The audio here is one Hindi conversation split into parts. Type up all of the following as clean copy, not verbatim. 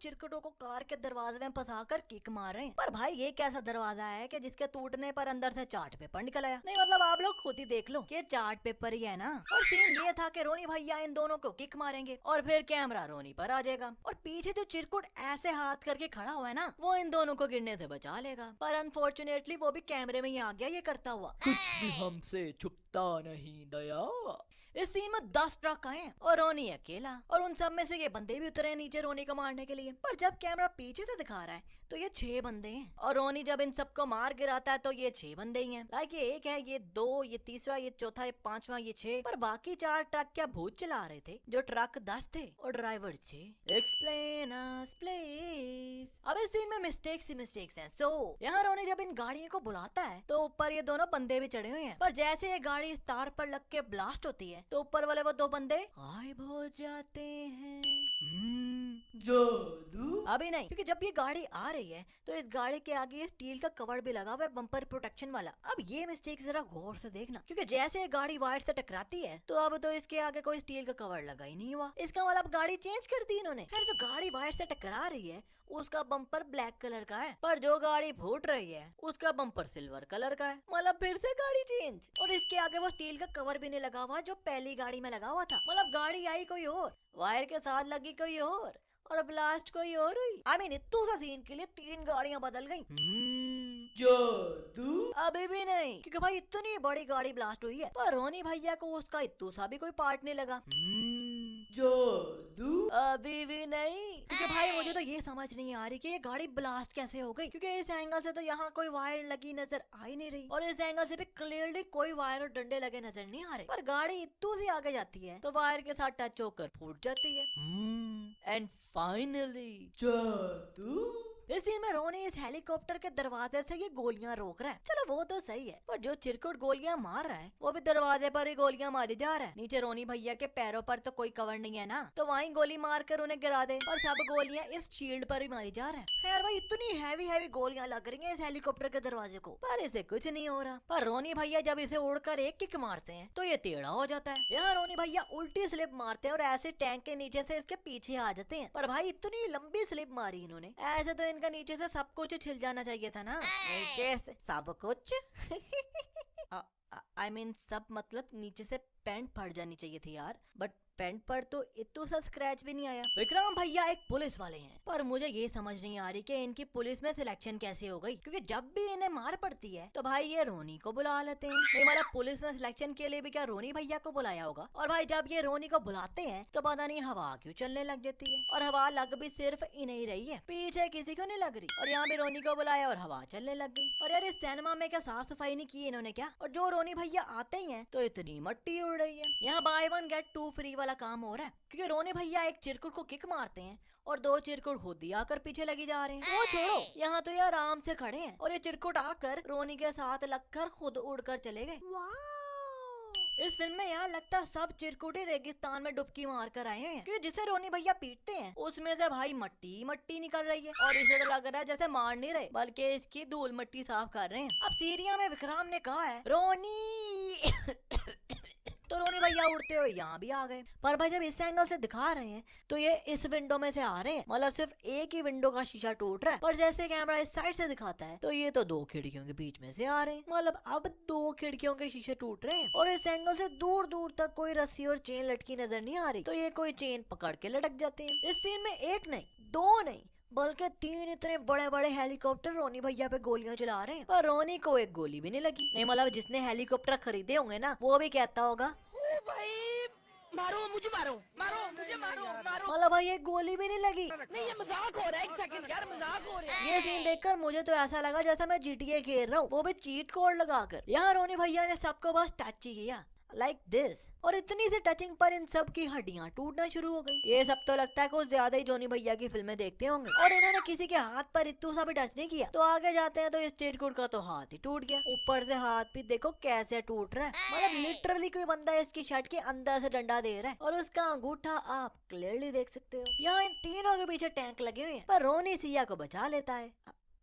चिरकुटों को कार के दरवाजे में फंसाकर किक मार रहे हैं। पर भाई ये कैसा दरवाजा है कि जिसके टूटने पर अंदर से चार्ट पेपर निकल आया? नहीं मतलब आप लोग खुद ही देख लो कि चार्ट पेपर ही है ना। और सीन ये था कि रोनी भैया इन दोनों को किक मारेंगे और फिर कैमरा रोनी पर आ जाएगा और पीछे जो चिरकुट ऐसे हाथ करके खड़ा हुआ है ना, वो इन दोनों को गिरने से बचा लेगा। पर अनफॉर्चुनेटली वो भी कैमरे में ही आ गया ये करता हुआ। कुछ भी हमसे छुपता नहीं दया। इस सीन में 10 ट्रक आए और रोनी अकेला, और उन सब में से ये बंदे भी उतरे नीचे रोनी को मारने के लिए। पर जब कैमरा पीछे से दिखा रहा है तो ये 6 बंदे हैं, और रोनी जब इन सबको मार गिराता है तो ये 6 बंदे ही हैं। लाइक ये एक है, ये 2, ये तीसरा, ये चौथा, ये पांचवा, ये 6। पर बाकी 4 ट्रक क्या भूत चला रहे थे? जो ट्रक 10 थे और ड्राइवर 6। Explain us please. अब इस सीन में मिस्टेक्स हैं। सो यहाँ रोनी जब इन गाड़ियों को बुलाता है तो ऊपर ये दोनों बंदे भी चढ़े हुए हैं। पर जैसे ये गाड़ी इस तार पर लग के ब्लास्ट होती है तो ऊपर वाले वो 2 बंदे गायब हो जाते हैं। जादू। अभी नहीं, क्योंकि जब ये गाड़ी आ रही है तो इस गाड़ी के आगे ये स्टील का कवर भी लगा हुआ है, बम्पर प्रोटेक्शन वाला। अब ये मिस्टेक जरा गौर से देखना, क्योंकि जैसे ये गाड़ी वायर से टकराती है तो अब तो इसके आगे कोई स्टील का कवर लगा ही नहीं हुआ। इसका मतलब गाड़ी चेंज कर दी इन्होंने। खैर जो गाड़ी वायर से टकरा रही है उसका बम्पर ब्लैक कलर का है, पर जो गाड़ी फूट रही है उसका बम्पर सिल्वर कलर का है। मतलब फिर से गाड़ी चेंज। और इसके आगे वो स्टील का कवर भी नहीं लगा हुआ जो पहली गाड़ी में लगा हुआ था। मतलब गाड़ी आई कोई और, वायर के साथ लगी कोई और ब्लास्ट कोई और हुई। I mean, इतू सा सीन के लिए 3 गाड़ियां बदल गई। जादू। अभी भी नहीं, क्योंकि भाई इतनी बड़ी गाड़ी ब्लास्ट हुई है पर रोनी भैया को उसका इतू सा भी कोई पार्ट नहीं लगा। जादू। अभी भी नहीं, क्योंकि भाई मुझे तो ये समझ नहीं आ रही कि ये गाड़ी ब्लास्ट कैसे हो गई, क्योंकि इस एंगल से तो यहाँ कोई वायर लगी नजर आ ही नहीं रही और इस एंगल से भी क्लियरली कोई वायर और डंडे लगे नजर नहीं आ रहे। पर गाड़ी इतू सी आगे जाती है तो वायर के साथ टच होकर फूट जाती है। एंड फाइनली जादू। इस सीन में रोनी इस हेलीकॉप्टर के दरवाजे से ये गोलियां रोक रहा है। चलो वो तो सही है, पर जो चिरकुट गोलियां मार रहा है वो भी दरवाजे पर ही गोलियां मारी जा रहा है। नीचे रोनी भैया के पैरों पर तो कोई कवर नहीं है ना, तो वहीं गोली मार कर उन्हें गिरा दे। और सब गोलियां इस शील्ड पर ही मारी जा रहा है। खैर भाई इतनी हैवी गोलियां लग रही है इस हेलीकॉप्टर के दरवाजे को, पर इसे कुछ नहीं हो रहा। पर रोनी भैया जब इसे उड़कर एक किक मारते हैं तो ये टेढ़ा हो जाता है। यहाँ रोनी भैया उल्टी स्लिप मारते हैं और ऐसे टैंक के नीचे से इसके पीछे आ जाते हैं। पर भाई इतनी लंबी स्लिप मारी इन्होंने, ऐसे तो इनका नीचे से सब कुछ छिल जाना चाहिए था ना। नीचे से सब कुछ I mean, सब मतलब नीचे से पैंट फट जानी चाहिए थी यार, बट पैंट पर तो इतना सा स्क्रैच भी नहीं आया। विक्रम भैया एक पुलिस वाले हैं, पर मुझे ये समझ नहीं आ रही कि इनकी पुलिस में सिलेक्शन कैसे हो गई, क्योंकि जब भी इन्हें मार पड़ती है तो भाई ये रोनी को बुला लेते हैं। नहीं मतलब पुलिस में सिलेक्शन के लिए भी क्या रोनी भैया को बुलाया होगा? और भाई जब ये रोनी को बुलाते हैं तो पता नहीं हवा क्यों चलने लग जाती है, और हवा लग भी सिर्फ इन्हें ही रही है, पीछे किसी को नहीं लग रही। और यहाँ भी रोनी को बुलाया और हवा चलने लग गई। और यार इस सिनेमा में क्या साफ सफाई नहीं की इन्होंने क्या? और जो रोनी भैया आते ही है तो इतनी मट्टी उड़ रही है। यहाँ बाय 1 गेट 2 फ्री वाला काम हो रहा है, क्योंकि रोनी भैया एक चिरकुट को किक मारते हैं और 2 चिरकुट खुद ही आकर पीछे लगी जा रहे हैं। वो छोड़ो, यहाँ तो ये आराम से खड़े हैं और ये चिरकुट आकर रोनी के साथ लगकर खुद उड़कर चले गए। इस फिल्म में यार लगता है सब चिरकुट ही रेगिस्तान में डुबकी मार कर आए हैं, क्योंकि जिसे रोनी भैया पीटते हैं उसमें से भाई मट्टी मट्टी निकल रही है, और इसे तो लग रहा है जैसे मार नहीं रहे बल्कि इसकी धूल मट्टी साफ कर रहे हैं। अब सीरिया में विक्रम ने कहा है रोनी तो रोनी भैया उड़ते हुए यहाँ भी आ गए। पर भाई जब इस एंगल से दिखा रहे हैं तो ये इस विंडो में से आ रहे हैं, मतलब सिर्फ एक ही विंडो का शीशा टूट रहा है। पर जैसे कैमरा इस साइड से दिखाता है तो ये तो 2 खिड़कियों के बीच में से आ रहे हैं, मतलब अब 2 खिड़कियों के शीशे टूट रहे हैं। और इस एंगल से दूर दूर तक कोई रस्सी और चेन लटकी नजर नहीं आ रही, तो ये कोई चेन पकड़ के लटक जाते हैं। इस सीन में 1 नहीं 2 नहीं बल्कि 3 इतने बड़े बड़े हेलीकॉप्टर रोनी भैया पे गोलियां चला रहे हैं, पर रोनी को एक गोली भी नहीं लगी। नहीं मतलब जिसने हेलीकॉप्टर खरीदे होंगे ना वो भी कहता होगा भाई मारो मुझे, मारो मुझे, मारो। मतलब भाई एक गोली भी नहीं लगी। नहीं ये मजाक हो रहा है, एक सेकंड यार मजाक हो रहा है। ये सीन देखकर मुझे तो ऐसा लगा जैसा मैं GTA खेल रहा हूँ, वो भी चीट कोड लगाकर। यहाँ रोनी भैया ने सबको बस टच ही किया लाइक दिस, और इतनी सी टचिंग पर इन सब की हड्डियां टूटना शुरू हो गई। ये सब तो लगता है कुछ ज्यादा ही जोनी भैया की फिल्में देखते होंगे, और इन्होंने किसी के हाथ पर इतना सा भी टच नहीं किया। तो आगे जाते हैं तो इस चिरकुट का तो हाथ ही टूट गया, ऊपर से हाथ भी देखो कैसे टूट रहा है, मतलब लिटरली कोई बंदा इसकी शर्ट के अंदर से डंडा दे रहा है, और उसका अंगूठा आप क्लियरली देख सकते हो। यहाँ इन तीनों के पीछे टैंक लगे हुए हैं, पर रोनी सिया को बचा लेता है।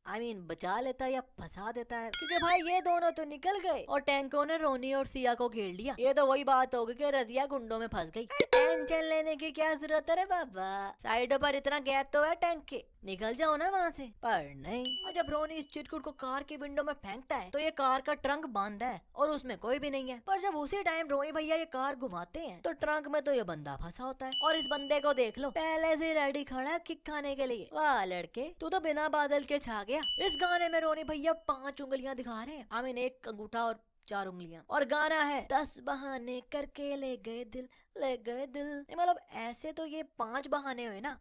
I mean, बचा लेता है या फंसा देता है, क्योंकि भाई ये दोनों तो निकल गए और टैंकों ने रोनी और सिया को घेर लिया। ये तो वही बात होगी कि रजिया गुंडों में फंस गई। टेंशन लेने की क्या जरूरत है रे बाबा, साइडों पर इतना गैप तो है टैंक के, निकल जाओ ना वहाँ से। पर नहीं, और जब रोनी इस चिरकुट को कार की विंडो में फेंकता है तो ये कार का ट्रंक बंद है और उसमें कोई भी नहीं है। पर जब उसी टाइम रोनी भैया ये कार घुमाते हैं तो ट्रंक में तो ये बंदा फंसा होता है, और इस बंदे को देख लो, पहले से रेडी खड़ा है किक खाने के लिए। वाह लड़के, तू तो बिना बादल के छा गया। इस गाने में रोनी भैया 5 उंगलियां दिखा रहे हैं, I mean, 1 अंगूठा और 4 उंगलियां, और गाना है 10 बहाने करके ले गए दिल, ले गए दिल। मतलब ऐसे तो ये 5 बहाने हुए ना।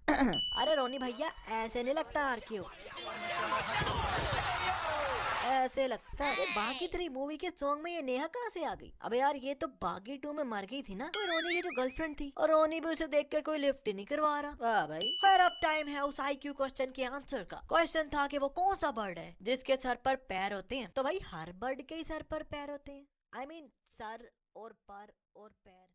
अरे रोनी भैया ऐसे नहीं लगता आरक्यू, ऐसे लगता है। बागी 3 मूवी के सॉन्ग में ये नेहा कहाँ से आ गई? अबे यार ये तो बागी 2 में मर गई थी ना, तो रोनी की जो गर्लफ्रेंड थी, और रोनी भी उसे देख कर कोई लिफ्ट ही नहीं करवा रहा। वाह भाई। खैर अब टाइम है उस IQ क्वेश्चन के आंसर का। क्वेश्चन था कि वो कौन सा बर्ड है जिसके सर पर पैर होते हैं? तो भाई हर बर्ड के ही सर पर पैर होते हैं, I mean, सर और पर और पैर।